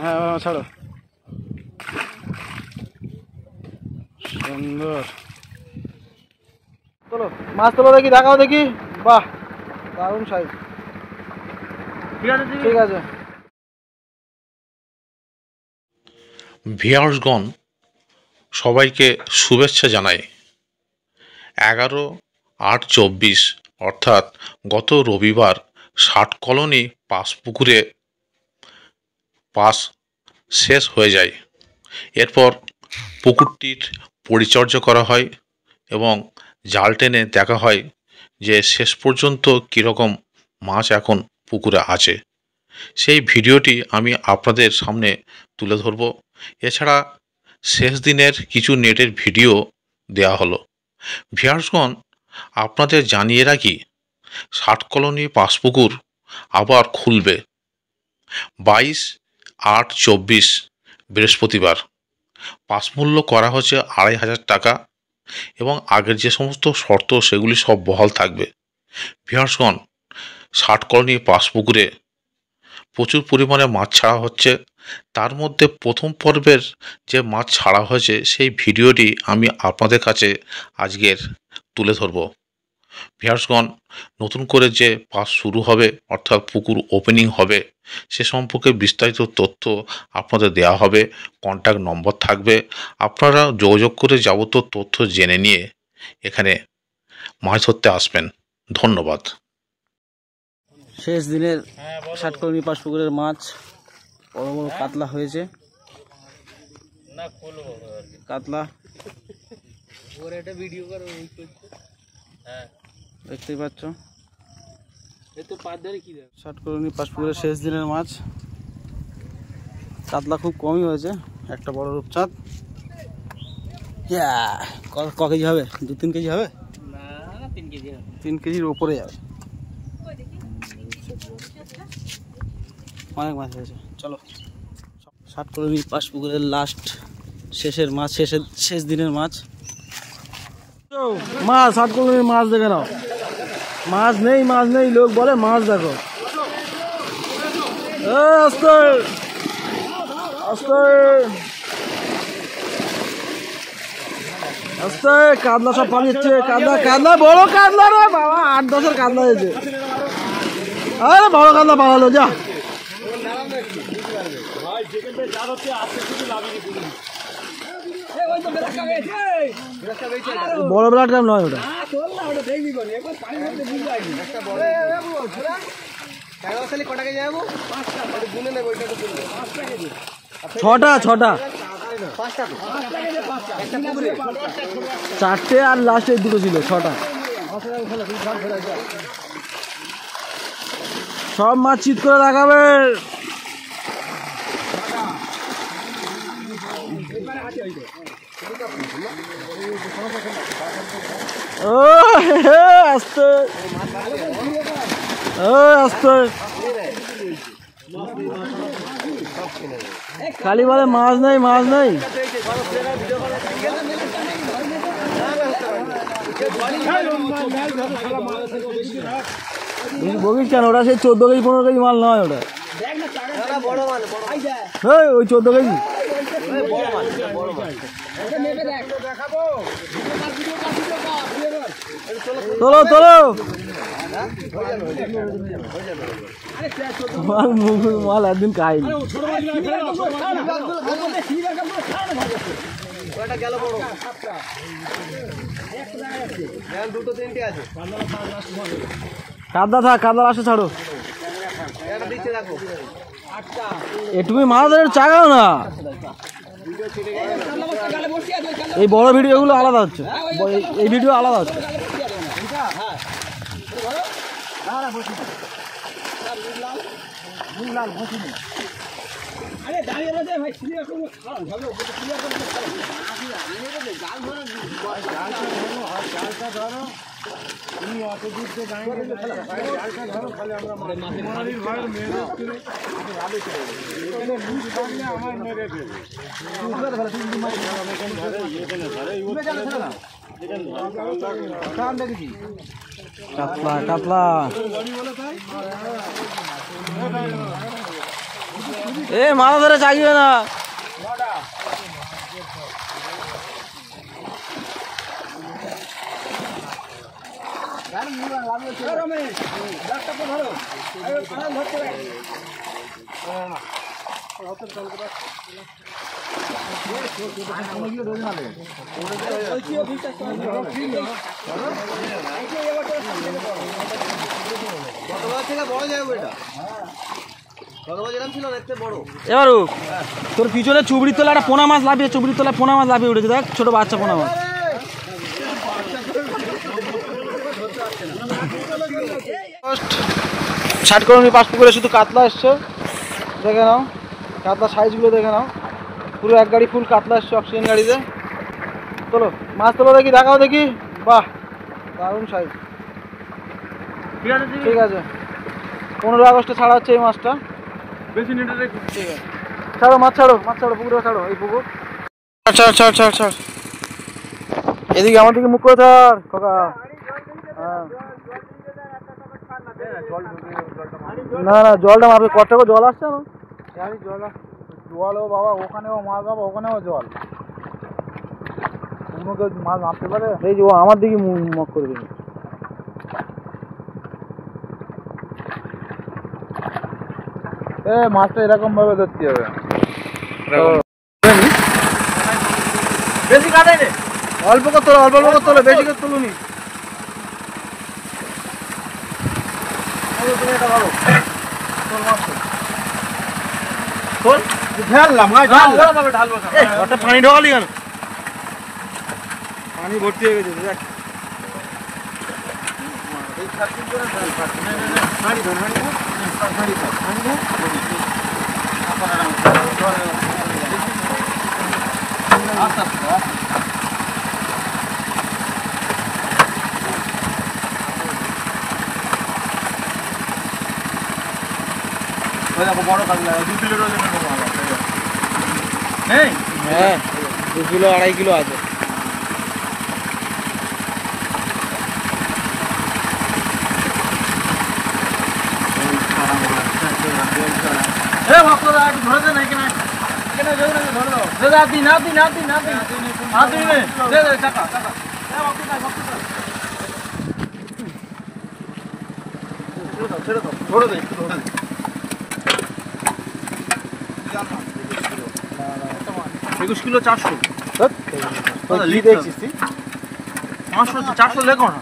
হ্যাঁ ছাড়ো, সুন্দর। চলো মাছ তোলো দেখি, দেখাও দেখি। বাহ, দারুণ সাইজ। ঠিক আছে। ভিউয়ার্সগণ, সবাইকে শুভেচ্ছা জানাই। 11/8/24 অর্থাৎ গত রবিবার ষাট কলোনি পাঁশপুকুরে পাস শেষ হয়ে যায়। এরপর পুকুরটির পরিচর্যা করা হয় এবং জাল টেনে দেখা হয় যে শেষ পর্যন্ত কীরকম মাছ এখন পুকুরে আছে। সেই ভিডিওটি আমি আপনাদের সামনে তুলে ধরব। এছাড়া শেষ দিনের কিছু নেটের ভিডিও দেওয়া হলো। ভিউয়ার্সগণ, আপনাদের জানিয়ে রাখি, ষাট কলোনি পাঁশপুকুর আবার খুলবে 22/8/24 বৃহস্পতিবার। পাস মূল্য করা হচ্ছে 2500 টাকা এবং আগের যে সমস্ত শর্ত সেগুলি সব বহাল থাকবে। ভিউয়ার্সগণ, ষাট কলোনি পাঁশপুকুরে প্রচুর পরিমাণে মাছ ছাড়া হচ্ছে। তার মধ্যে প্রথম পর্বের যে মাছ ছাড়া হয়েছে সেই ভিডিওটি আমি আপনাদের কাছে আজকের তুলে ধরব। ভিউয়ার্সগণ, নতুন করে যে পাস শুরু হবে অর্থাৎ পুকুর ওপেনিং হবে সে সম্পর্কে বিস্তারিত তথ্য আপনাদের দেওয়া হবে, কন্ট্যাক্ট নম্বর থাকবে। আপনারা যোগাযোগ করে যাবতীয় তথ্য জেনে নিয়ে এখানে মাছ ধরতে আসবেন। ধন্যবাদ। শেষ দিনের ষাট কলোনি পাঁশপুকুরের মাছ বড় বড় কাতলা হয়েছে। কাতলা দেখতেই পাচ্ছ। ষাট কলোনি পাঁশপুকুরের শেষ দিনের মাছ। কাতলা খুব কমই হয়েছে, একটা বড় রূপচাঁদ। ক কেজি হবে? 2-3 কেজি হবে? 3 কেজির ওপরে যাবে। অনেক মাছ হয়েছে। চলো, ষাট কলোনি পাঁশপুকুরের লাস্ট শেষের মাছ, শেষ দিনের মাছ। মাছ ষাট কলোনির মাছ দেখে নাও। মাছ নেই, লোক বলে মাছ দেখো। আস্তে আস্তে আস্তে, কাতলা সব পালিয়েছে। কাতলা বড় কাতলা রে বাবা, 8-10-এর কাতলা হয়েছে। আরে বড় কাতলা পালালো, যা। বড় ব্লাড কাপ নয় ওটা। ছটা 4টে আর লাস্টে 2টো ছিল, 6টা। সব মাছ চিৎ করে দেখাবে। আস্তে আস্তে, খালি বলে মাছ নেই। বগিস কেন? ওটা সেই 14 কেজি 15 কেজি মাল নয় ওটা। ওই 14 কেজি। তোলো মাল একদিন খাইনি। কাদা আসে, ছাড়ো। তুমি মাছ চাগাও না। এই বড় ভিডিওগুলো আলাদা হচ্ছে, এই ভিডিও আলাদা হচ্ছে। কাতলা এ মাথা ধরে চাগিবে না। এবার তোর পিছনে চুবড়ির তলা একটা পোনা মাছ লাফিয়ে, চুবড়ির তলায় পোনা মাছ লাফিয়ে উঠেছে, দেখ ছোট বাচ্চা পোনা মাছ। ষাট করুন পাঁচ পুকুরে শুধু কাতলা এসছে, দেখে নাও কাতলা সাইজগুলো দেখে নাও, পুরো এক গাড়ি ফুল কাতলা এসছে অক্সিজেন গাড়িতে। চলো মাছ তোলো দেখি, দেখাও দেখি, বাহ দারুণ সাইজ। ঠিক আছে 15 আগস্টে ছাড়া হচ্ছে এই মাছটা, বেশি নেটে রেখে। ঠিক আছে ছাড়ো মাছ, ছাড়ো মাছ, ছাড়ো পুকুরে ছাড়ো, এই পুকুর ছাড় ছাড় ছাড় ছাড়। এদিকে আমার দিকে মুখ করে ছাড় খোকা। হ্যাঁ না না জলটা মারবে, কত জল আসছে না জল, জলও বাবা ওখানেও মাছ বাবা, ওখানেও জল, কোনো কেউ মাছ মারতে পারে? এই যে ও আমার দিকে মুখ করে দিল। মাছটা এরকম ভাবে ধরতে হবে, বেশি কাটাই রে, অল্প করে তোলো, অল্প অল্প করে তোলো, বেশি করে তুলুনি। পানি ঢোকালি কেন? পানি ভর্তি হয়ে গেছে দেখ। বড় কাতলা 2 কিলো, হ্যাঁ 2 কিলো 2.5 কিলো আছে। একুশ কিলো 400, দেখছিস 400 লেখো না।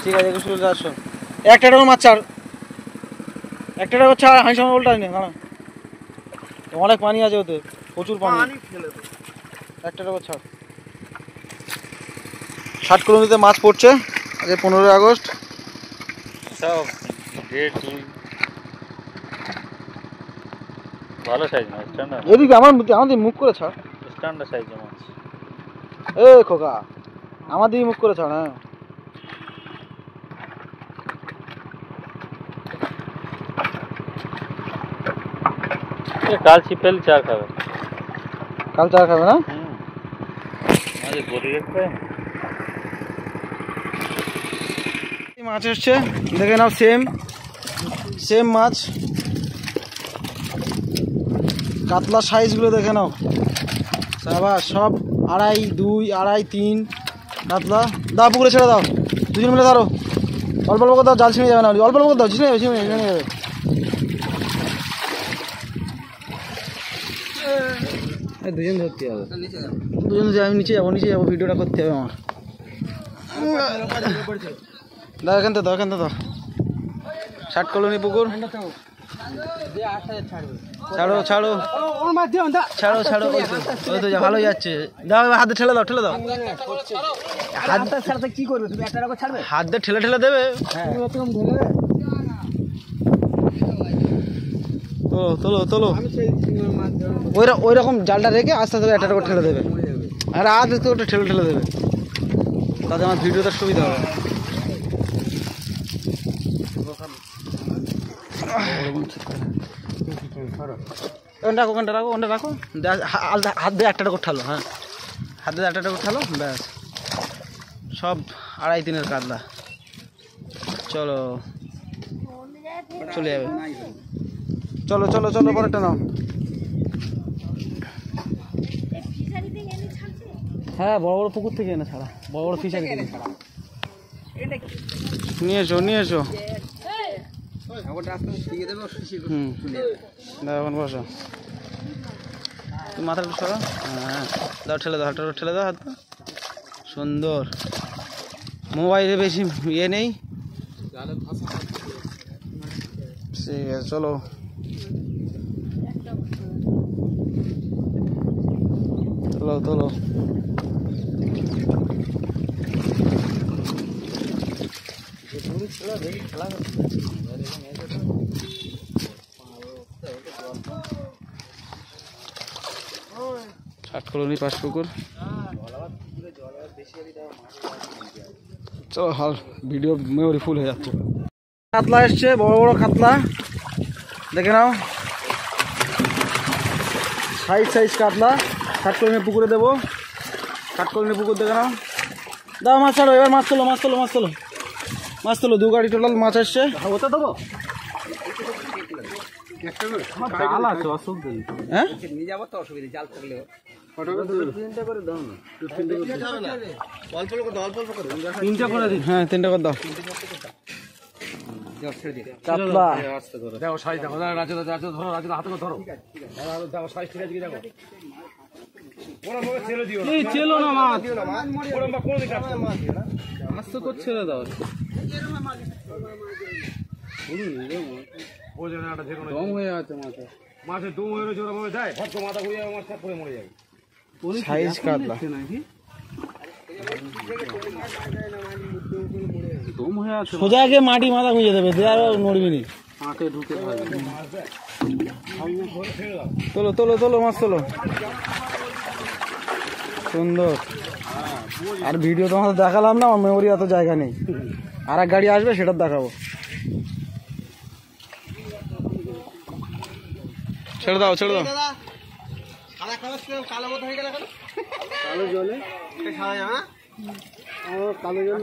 ঠিক আছে 21 কিলো 400, একটা টাকা মাছ ছাড়, একটা টাকা ছাড়, হাঁড়ি সামনে উল্টা নে না, অনেক পানি আছে ওতে, প্রচুর পানি, একটা টাকা ছাড়। 60 কিলোমিটার মাছ পড়ছে আজকে 15 আগস্ট। সব ডেট ভালো সাইজ মাছ, স্ট্যান্ডার্ড। এদিকে আমাদের মুখ করে ছাড়, স্ট্যান্ডার্ড সাইজের মাছ। এ খোকা আমার দিকে মুখ করে ছাড়। হ্যাঁ কাল ছিপেল চার খাবে, কাল চার খাবে না? মাছ এসছে দেখে নাও, সেম মাছ, কাতলা সাইজগুলো দেখে নাও সাবা, সব 2.5, 2, 2.5, 3 কাতলা। দাও পুকুরে ছেড়ে দাও, দুজন মিলে ধরো, অল্প অল্প করে দাও, জাল ছিঁড়ে যাবে না, অল্প অল্প করে দাও, ছিঁড়ে যাবে। দুজন ধরতে হবে, দুজন আমি নিচে যাবো, ভিডিওটা করতে হবে আমার। দাও এখান থেকে দাও, এখান থেকে দাও, 60 কলোনি পুকুর, ছাড়ো ছাড়ো ছাড়ো ছাড়ো, ওই তো ভালো যাচ্ছে। দাও হাতে ঠেলে দাও, ঠেলে দাও, হাতে ছাড়তে কি করবে? তুমি একটা রকম ছাড়বে, হাত দিয়ে ঠেলে ঠেলে দেবে। তোলো তোলো, ওই রকম জালটা রেখে আস্তে আস্তে একটা করে ঠেলে দেবে, আর আস্তে ওটা ঠেলে ঠেলে দেবে, তাতে আমার ভিডিওতে সুবিধা হবে। রাখো ওখানটা রাখো, ওখানটা রাখো, হাত দিয়ে একটা করে ঠালো। হ্যাঁ হাত দিয়ে একটা করে ঠালো, ব্যাস সব 2.5, 3 কাতলা। চলো চলে যাবে। চলো চলো চলো পরেরটা নাও। হ্যাঁ বড় বড় পুকুর থেকে এনে ছাড়া, বড় বড় ফিশারি থেকে নিয়ে এসো নিয়ে এসো। হুম দাও এখন বসো, তুমি মাথাটা সরো। হ্যাঁ দাও, ঠেলে দাও, হাতটা ঠেলে দাও, হাত সুন্দর। মোবাইলে বেশি ইয়ে নেই, ঠিক আছে চলো। তোলো তোলো, ষাটকলোনি পাঁচপুকুর। চলো হাল ভিডিও মেমোরি ফুল হয়ে যাচ্ছে। কাতলা এসছে, বড় বড় কাতলা দেখে নাও, সাইজ সাইজ কাতলা। ষাটকলোনি পুকুরে দেবো, ষাটকলোনি পুকুর দেখে নাও। দাও মাছ ছাড়ো, এবার মাছ তোলো মাছ তোলো মাছ তোলো মাছ তোলো। 2 গাড়ি টোটাল মাছ আসছে। ওটা দেবো হ্যাঁ নিয়ে যাবো তো, অসুবিধা জাল থাকলে। হ্যাঁ 3টা করে দাও। কাতলা দেখো সাইজ দেখো, রাজু রাজু ধরো, রাজু হাতে করে ধরো, দেখো সাইজ ঠিক আছে কি দেখো। ছেলো না মাছ, মাছ তো করছে না দাও। দম হয়ে আছে মাছে, মাছের দম হয়ে জোরে ভাবে যায়, ভক্ত মাথা ঘুরে যাবে, মাছ পরে মরে যাবে। সাইজ কাতলা দম হয়ে আছে, সোজা আগে মাটি মাথা গুঁজে দেবে, আর নড়বি নি, মাঠে ঢুকে থাকবে। তোলো তোলো তোলো মাছ তোলো, সুন্দর। আর ভিডিও তোমাদের দেখালাম না, আমার মেমোরি এত জায়গা নেই। আর এক গাড়ি আসবে, সেটা দেখাবো। ছেড়ে দাও ছেড়ে দাও। কালো জলে কালো জল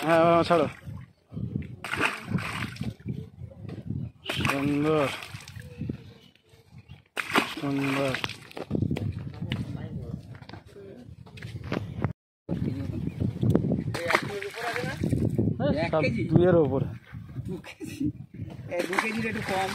হ্যাঁ ছাড়ো। সুন্দর সুন্দর। সব 2 এর উপরে, 2 কেজির একটু কম।